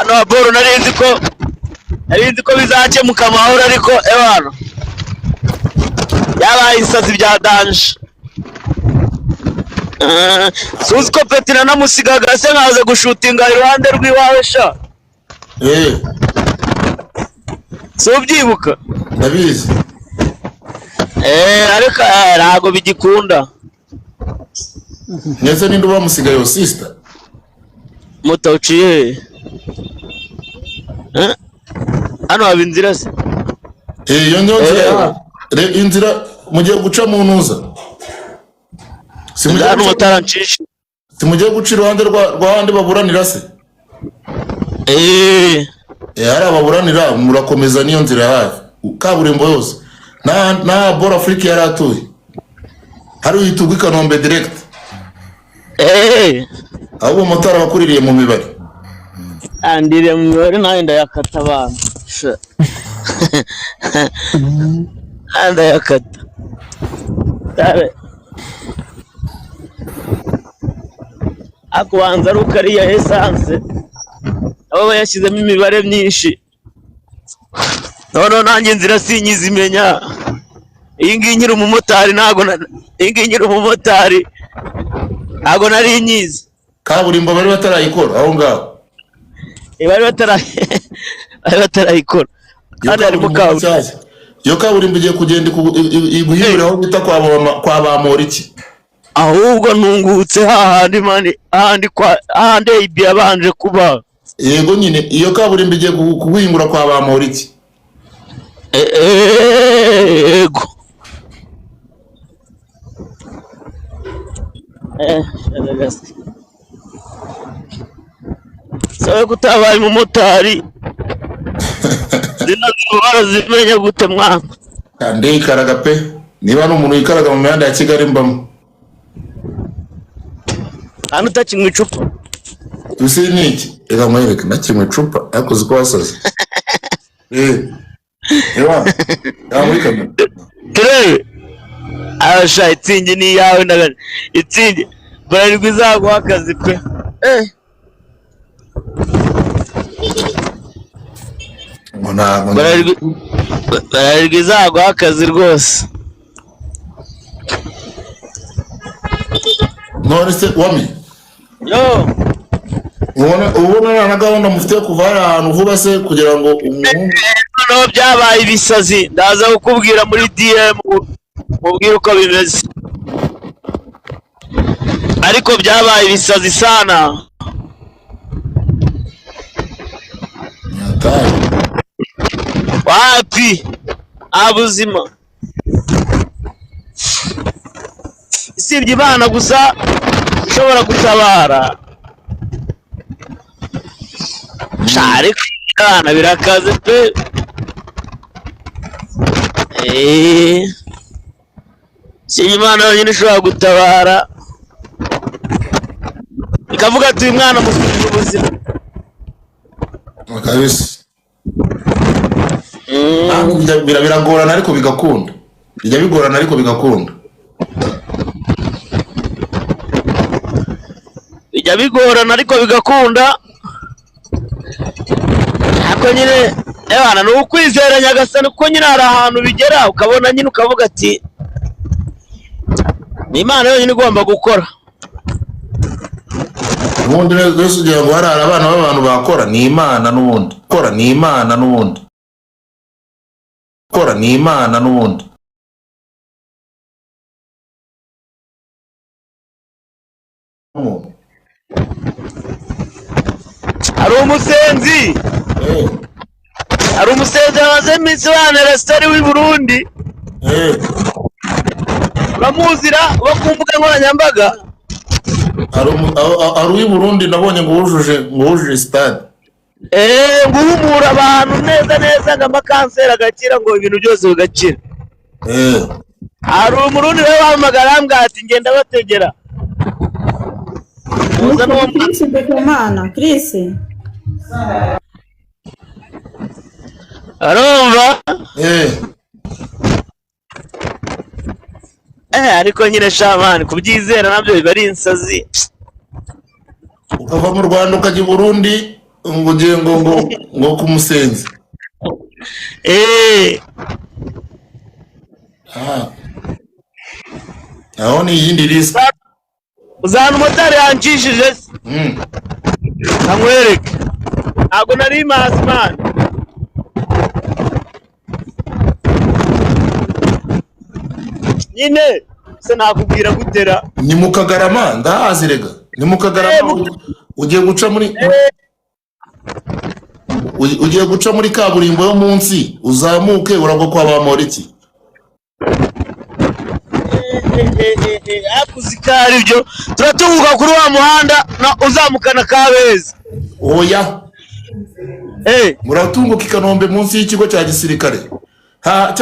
hano boro narinzi ko bizakemuka amahoro ariko ebana yabaye isazi bya danje. Suzi ko Petina namusigaga se nkaze gushutinga iruhande rw'iwawe sha. Sobyibuka ndabizi. Ariko ntago bigikunda. Neze ninde bamusigayo sister? Mutauciye. Hano haba inzira se? Iyo nyonzira inzira mugiye guca mu ntuza. Simujya mutarancisha. Simujye guca iruhande rwa handi baburanira se? Hari ababuranira murakomeza niyo nzira hafi. Kaburimbo yose. Na Bora Afrique yaratuye. Hari uyitugwa Kanombe direct. Abo motara bakuririye mu mibare. Andire mu mibare nayo ndayakata abantu. Ndayakata. Akubanza rukariya essence. Abo bayashyizemo imibare myinshi. None nanjye inzira sinyizimenya. Iyi ngiyi nyiri umumotari ntago nari nyizi. Kaburimbo bari batarayikora aho ngaho. Bari batarayikora. Kandi harimo kaburimbo. Yo kaburimbo igiye kugenda iguhirira aho bita kwa Bamoriki. Ahubwo ntungutse hahandi ibi yabanje kuba. Yego nyine iyo kaburimbo igiye kuguhingura kwa Bamoriki. Yego. Sabe kutabaye umumotari. Zimenya gute mwana. Kandi ikaraga pe. Niba n'umuntu yikaraga mu mihanda ya Kigali mbamo. Hano utakinywa icupa. Usi niki? Ega mwereke nakinywa icupa yakoze ko wasaze. Ewa. Muri kamera. Turebe. Asha itsingi ni yawe ndagane. Itsingi bararigwa izaguha akazi pe. Bararigwa izaguha akazi rwose. None se wami? Yo. Ubona na gahunda mufite kuva ahantu vuba se kugira ngo umuhungu no byabaye ibisazi ndaza kukubwira muri DM mubwira uko bimeze. Ariko byabaye ibisazi sana. Wapi abuzima isibye Imana gusa ushobora gutabara. Shari kana birakaze pe. Si Imana yonyine ishobora gutabara. Ikavuga ati uyu mwana musubije ubuzima. Kabisa. Biragorana ariko bigakunda. Bijya bigorana ariko bigakunda. Bijya bigorana ariko bigakunda. Ako nyine ebana no ukwizera Nyagasani ko nyine hari ahantu bigera ukabona nyine ukavuga ati ni Imana yonyine igomba gukora. Ubundi rwose ugira ngo hari abana b'abantu bakora ni Imana n'ubundi. Kora ni Imana n'ubundi. Kora ni Imana n'ubundi. Hari umusenzi. Hari umusenzi waze iminsi wanera stari w'i Burundi. Uramuzira bakumbuka nkoranyambaga. Ari w'i Burundi nabonye ngo wujuje stade. Guhumura abantu neza ngo amakanseri agakira ngo ibintu byose bigakira. Hari umurundi we bahamagara ati ngenda bategera. Muza no Imana Chris. Arumva? Ariko nyine shamani kubyizera nabyo biba ari insazi. Ukava mu Rwanda ukajya i Burundi ngo ugiye ngo kumusenzi. Aho ni iyindi risk. Uzana umutari yankishije se. Namwereke. Ntabwo nari mazi man. Nyine se nakubwira gutera. Ni mu Kagarama ndahazi rega. Ni mu Kagarama ugiye guca muri ugiye guca muri kaburimbo yo munsi uzamuke uragwa kwa Bamoriki. Akuzikari byo turatunguka kuri wa muhanda uzamukana Kabeza. Oya. Muratunguka i Kanombe munsi y'ikigo cya gisirikare. Ha